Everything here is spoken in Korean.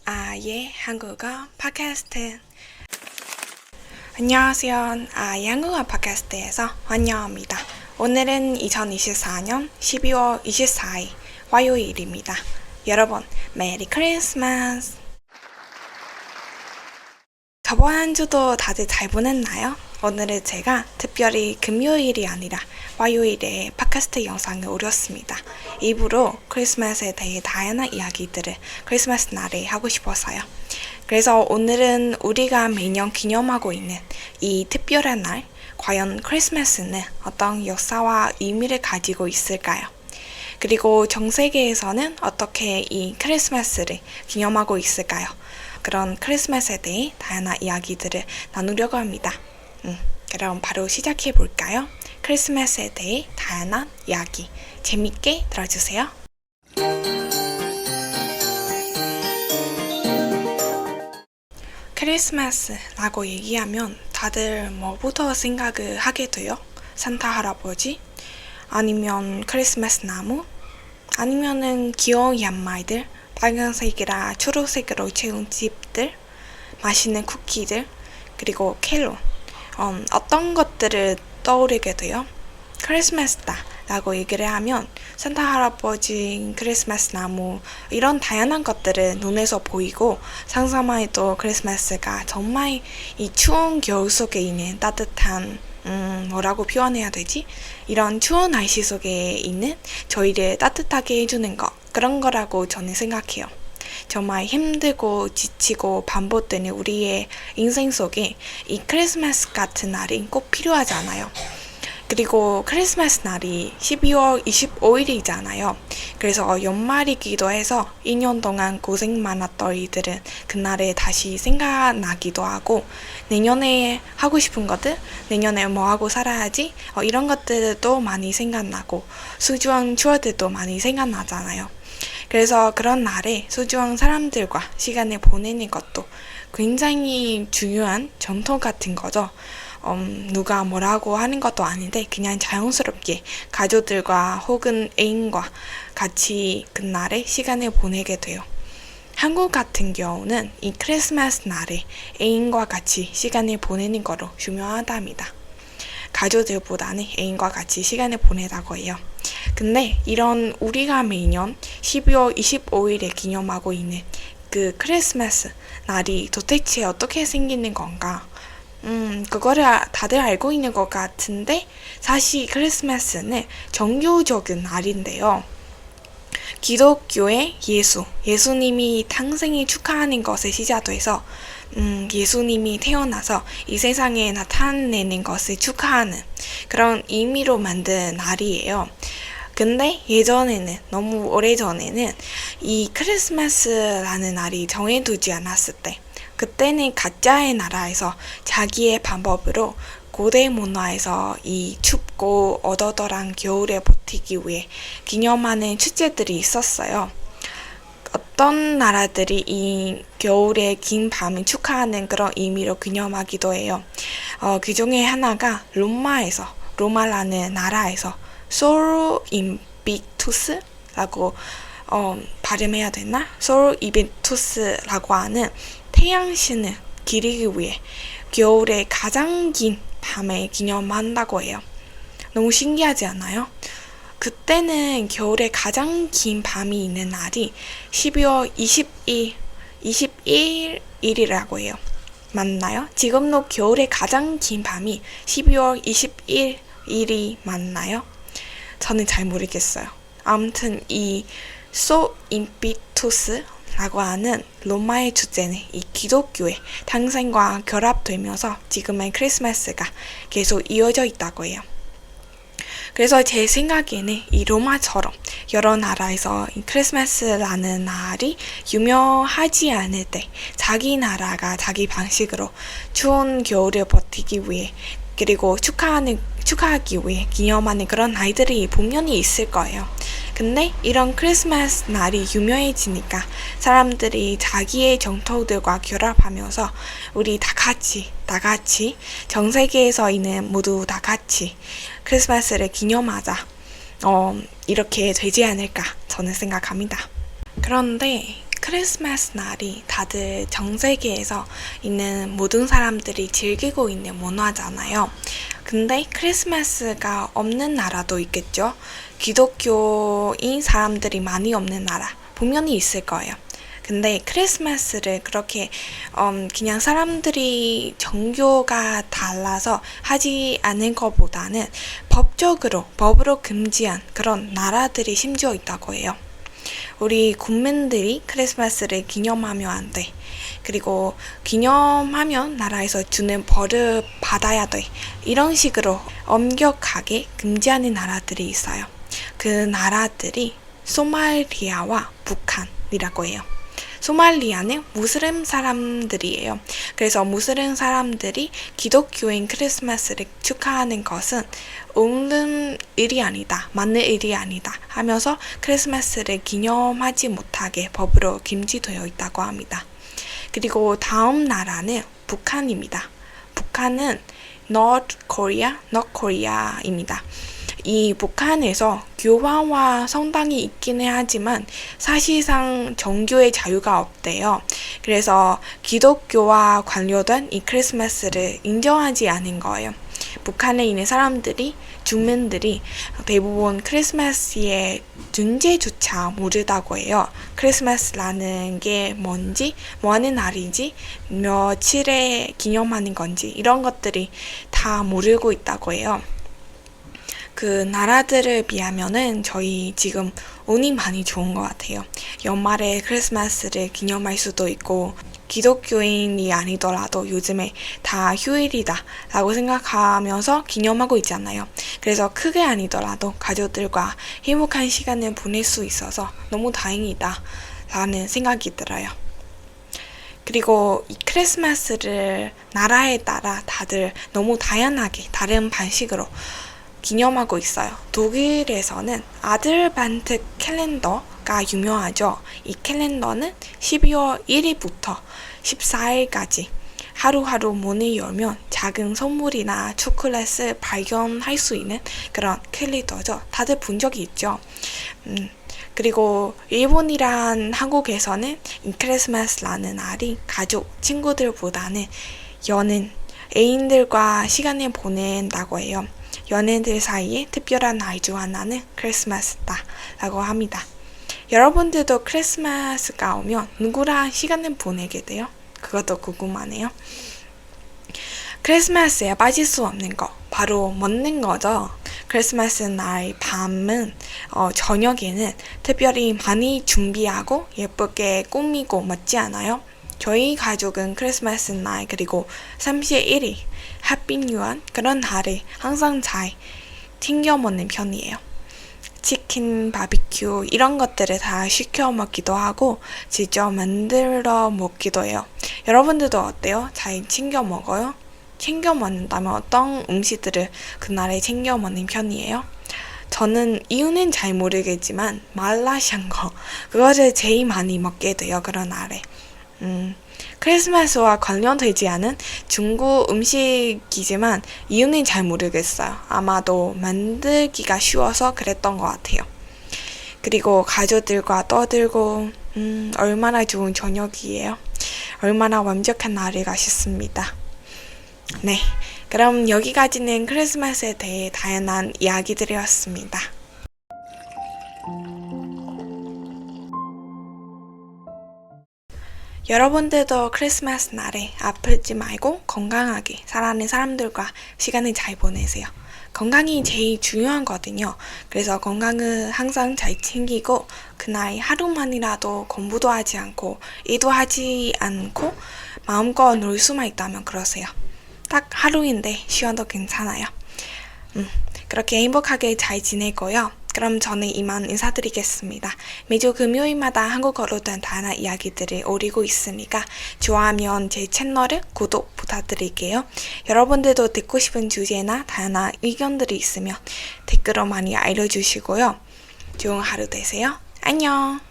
아예 한국어 팟캐스트. 안녕하세요. 아예 한국어 팟캐스트에서 환영합니다. 오늘은 2024년 12월 24일 화요일입니다. 여러분, 메리 크리스마스! 저번 한 주도 다들 잘 보냈나요? 오늘은 제가 특별히 금요일이 아니라 화요일에 팟캐스트 영상을 올렸습니다. 일부러 크리스마스에 대해 다양한 이야기들을 크리스마스 날에 하고 싶어서요. 그래서 오늘은 우리가 매년 기념하고 있는 이 특별한 날, 과연 크리스마스는 어떤 역사와 의미를 가지고 있을까요? 그리고 전 세계에서는 어떻게 이 크리스마스를 기념하고 있을까요? 그런 크리스마스에 대해 다양한 이야기들을 나누려고 합니다. 그럼 바로 시작해 볼까요? 크리스마스에 대해 다양한 이야기 재밌게 들어주세요. 크리스마스라고 얘기하면 다들 뭐부터 생각을 하게 돼요? 산타 할아버지? 아니면 크리스마스 나무? 아니면은 귀여운 양말들? 빨간색이라 초록색으로 채운 집들? 맛있는 쿠키들? 그리고 켈로? 어떤 것들을 떠오르게 돼요? 크리스마스다 라고 얘기를 하면 산타 할아버지, 크리스마스 나무 이런 다양한 것들을 눈에서 보이고 상상만 해도 크리스마스가 정말 이 추운 겨울 속에 있는 따뜻한 뭐라고 표현해야 되지? 이런 추운 날씨 속에 있는 저희를 따뜻하게 해주는 것, 그런 거라고 저는 생각해요. 정말 힘들고 지치고 반복되는 우리의 인생 속에 이 크리스마스 같은 날이 꼭 필요하지 않아요. 그리고 크리스마스 날이 12월 25일이잖아요. 그래서 연말이기도 해서 2년 동안 고생 많았던 이들은 그날에 다시 생각나기도 하고, 내년에 하고 싶은 것들, 내년에 뭐 하고 살아야지, 이런 것들도 많이 생각나고 소중한 추억들도 많이 생각나잖아요. 그래서 그런 날에 소중한 사람들과 시간을 보내는 것도 굉장히 중요한 전통 같은 거죠. 누가 뭐라고 하는 것도 아닌데 그냥 자연스럽게 가족들과 혹은 애인과 같이 그날에 시간을 보내게 돼요. 한국 같은 경우는 이 크리스마스 날에 애인과 같이 시간을 보내는 거로 중요하답니다. 가족들보다는 애인과 같이 시간을 보내자고 해요. 근데 이런 우리가 매년 12월 25일에 기념하고 있는 그 크리스마스 날이 도대체 어떻게 생기는 건가? 그거를 다들 알고 있는 것 같은데, 사실 크리스마스는 종교적인 날인데요. 기독교의 예수님이 탄생을 축하하는 것을 시작해서 예수님이 태어나서 이 세상에 나타내는 것을 축하하는 그런 의미로 만든 날이에요. 근데 예전에는, 너무 오래전에는 이 크리스마스라는 날이 정해두지 않았을 때, 그때는 가짜의 나라에서 자기의 방법으로 고대 문화에서 이 춥고 어더더란 겨울에 버티기 위해 기념하는 축제들이 있었어요. 어떤 나라들이 이 겨울의 긴 밤을 축하하는 그런 의미로 기념하기도 해요. 그 중에 하나가 로마라는 나라에서 솔 인비투스라고 발음해야 되나? 솔 인비투스라고 하는 태양신을 기리기 위해 겨울의 가장 긴 밤에 기념한다고 해요. 너무 신기하지 않아요? 그때는 겨울에 가장 긴 밤이 있는 날이 12월 21일이라고 해요. 맞나요? 지금도 겨울에 가장 긴 밤이 12월 21일이 맞나요? 저는 잘 모르겠어요. 아무튼 이 소임피투스라고 하는 로마의 축제는 이 기독교의 탄생과 결합되면서 지금의 크리스마스가 계속 이어져 있다고 해요. 그래서 제 생각에는 이 로마처럼 여러 나라에서 이 크리스마스라는 날이 유명하지 않을 때 자기 나라가 자기 방식으로 추운 겨울을 버티기 위해, 그리고 축하하기 위해 기념하는 그런 날들이 분명히 있을 거예요. 근데 이런 크리스마스 날이 유명해지니까 사람들이 자기의 전통들과 결합하면서 우리 다 같이 전 세계에서 있는 모두 다 같이 크리스마스를 기념하자, 이렇게 되지 않을까 저는 생각합니다. 그런데 크리스마스 날이 다들 전 세계에서 있는 모든 사람들이 즐기고 있는 문화잖아요. 근데 크리스마스가 없는 나라도 있겠죠? 기독교인 사람들이 많이 없는 나라 분명히 있을 거예요. 근데 크리스마스를 그렇게 그냥 사람들이 종교가 달라서 하지 않는 것보다는 법으로 금지한 그런 나라들이 심지어 있다고 해요. 우리 국민들이 크리스마스를 기념하면 안 돼. 그리고 기념하면 나라에서 주는 벌을 받아야 돼. 이런 식으로 엄격하게 금지하는 나라들이 있어요. 그 나라들이 소말리아와 북한이라고 해요. 소말리아는 무슬림 사람들이에요. 그래서 무슬림 사람들이 기독교인 크리스마스를 축하하는 것은 옳은 일이 아니다, 맞는 일이 아니다 하면서 크리스마스를 기념하지 못하게 법으로 금지되어 있다고 합니다. 그리고 다음 나라는 북한입니다. 북한은 North Korea입니다. 이 북한에서 교황과 성당이 있기는 하지만 사실상 종교의 자유가 없대요. 그래서 기독교와 관련된 이 크리스마스를 인정하지 않은 거예요. 북한에 있는 주민들이 대부분 크리스마스의 존재조차 모르다고 해요. 크리스마스라는 게 뭔지, 뭐 하는 날인지, 며칠에 기념하는 건지 이런 것들이 다 모르고 있다고 해요. 그 나라들을 비하면은 저희 지금 운이 많이 좋은 것 같아요. 연말에 크리스마스를 기념할 수도 있고 기독교인이 아니더라도 요즘에 다 휴일이다 라고 생각하면서 기념하고 있잖아요. 그래서 크게 아니더라도 가족들과 행복한 시간을 보낼 수 있어서 너무 다행이다 라는 생각이 들어요. 그리고 이 크리스마스를 나라에 따라 다들 너무 다양하게 다른 방식으로 기념하고 있어요. 독일에서는 아들반트 캘린더가 유명하죠. 이 캘린더는 12월 1일부터 14일까지 하루하루 문을 열면 작은 선물이나 초콜릿을 발견할 수 있는 그런 캘린더죠. 다들 본 적이 있죠. 그리고 일본이란 한국에서는 이 크리스마스라는 날이 가족, 친구들보다는 애인들과 시간을 보낸다고 해요. 연인들 사이에 특별한 날 중 하나는 크리스마스다 라고 합니다. 여러분들도 크리스마스가 오면 누구랑 시간을 보내게 돼요? 그것도 궁금하네요. 크리스마스에 빠질 수 없는 거 바로 먹는 거죠. 크리스마스 날 밤은 저녁에는 특별히 많이 준비하고 예쁘게 꾸미고 먹지 않아요? 저희 가족은 크리스마스 날 그리고 31일 햇빛유한 그런 날에 항상 잘 챙겨 먹는 편이에요. 치킨, 바비큐 이런 것들을 다 시켜 먹기도 하고 직접 만들어 먹기도 해요. 여러분들도 어때요? 잘 챙겨 먹어요? 챙겨 먹는다면 어떤 음식들을 그날에 챙겨 먹는 편이에요? 저는 이유는 잘 모르겠지만 말라샹 거 그거를 제일 많이 먹게 돼요. 그런 날에. 크리스마스와 관련되지 않은 중국 음식이지만 이유는 잘 모르겠어요. 아마도 만들기가 쉬워서 그랬던 것 같아요. 그리고 가족들과 떠들고 얼마나 좋은 저녁이에요. 얼마나 완벽한 날이가 싶습니다. 네, 그럼 여기까지는 크리스마스에 대해 다양한 이야기들이었습니다. 여러분들도 크리스마스 날에 아프지 말고 건강하게 사랑하는 사람들과 시간을 잘 보내세요. 건강이 제일 중요하거든요. 그래서 건강을 항상 잘 챙기고 그날 하루만이라도 공부도 하지 않고 일도 하지 않고 마음껏 놀 수만 있다면 그러세요. 딱 하루인데 쉬어도 괜찮아요. 그렇게 행복하게 잘 지내고요. 그럼 저는 이만 인사드리겠습니다. 매주 금요일마다 한국어로 된 다양한 이야기들을 올리고 있으니까 좋아하면 제 채널을 구독 부탁드릴게요. 여러분들도 듣고 싶은 주제나 다양한 의견들이 있으면 댓글로 많이 알려주시고요. 좋은 하루 되세요. 안녕!